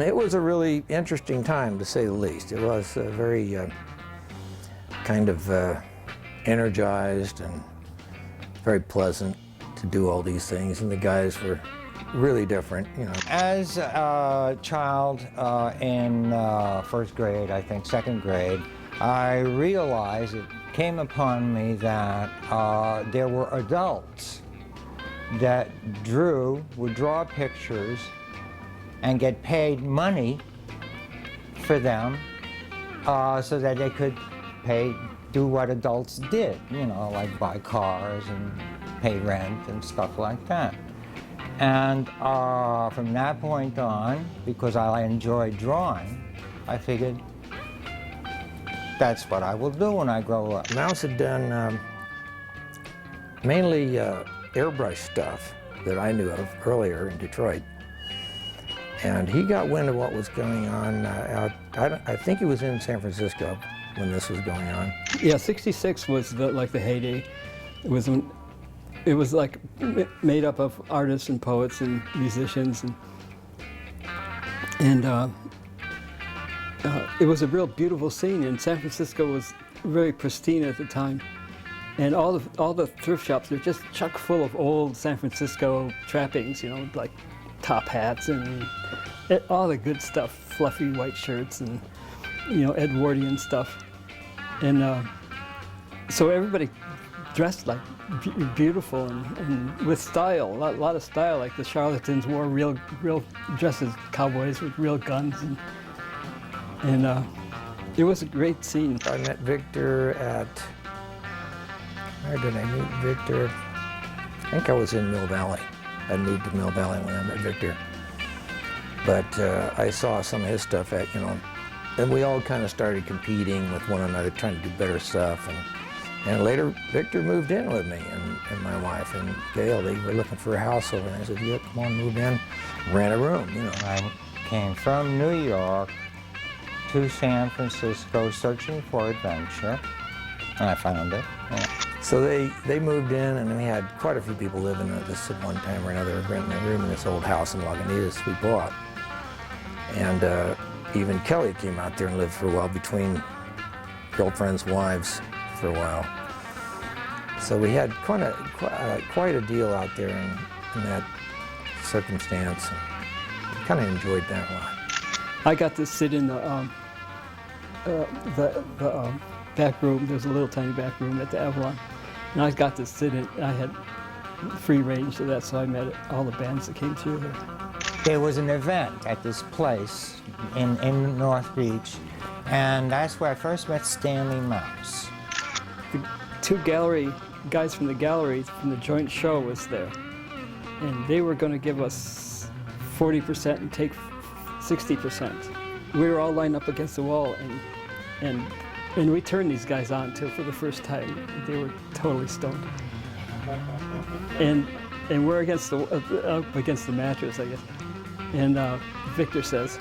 It was a really interesting time, to say the least. It was very kind of energized and very pleasant to do all these things, and the guys were really different, you know. As a child in first grade, I think second grade, I realized, it came upon me that there were adults that would draw pictures and get paid money for them so that they could do what adults did, you know, like buy cars and pay rent and stuff like that. And from that point on, because I enjoyed drawing, I figured that's what I will do when I grow up. Mouse had done mainly airbrush stuff that I knew of earlier in Detroit. And he got wind of what was going on I think he was in San Francisco when this was going on. Yeah, '66 was like the heyday. It was like made up of artists and poets and musicians, and it was a real beautiful scene. And San Francisco was very pristine at the time, and all the thrift shops, they're just chock full of old San Francisco trappings, you know, like top hats and all the good stuff, fluffy white shirts and, you know, Edwardian stuff. And so everybody dressed like beautiful and with style, a lot of style. Like the charlatans wore real dresses, cowboys with real guns, and it was a great scene. I met Victor at, where did I meet Victor? I think I was in Mill Valley. I moved to Mill Valley when I met Victor. But I saw some of his stuff at, you know, and we all kind of started competing with one another, trying to do better stuff. And later, Victor moved in with me and my wife and Gail. They were looking for a house over there. I said, yeah, come on, move in, rent a room, you know. I came from New York to San Francisco searching for adventure, and I found it. Yeah. So they moved in, and we had quite a few people living at this at one time or another, renting a room in this old house in Lagunitas we bought. And even Kelly came out there and lived for a while between girlfriends' wives for a while. So we had quite a deal out there in that circumstance. Kind of enjoyed that a lot. I got to sit in the back room. There's a little tiny back room at the Avalon, and I got to sit in. I had free range to that, so I met all the bands that came through there. There was an event at this place in North Beach, and that's where I first met Stanley Mouse. The two gallery guys from the gallery from the joint show was there, and they were going to give us 40% and take 60%. We were all lined up against the wall, and we turned these guys on too for the first time. They were totally stoned, and we're up against the mattress, I guess. And Victor says,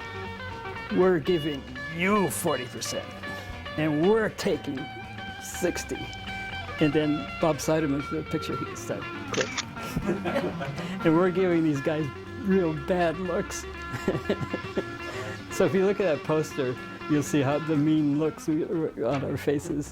"We're giving you 40%, and we're taking 60." And then Bob Seideman's the picture he started click. And we're giving these guys real bad looks. So if you look at that poster, you'll see how the mean looks on our faces.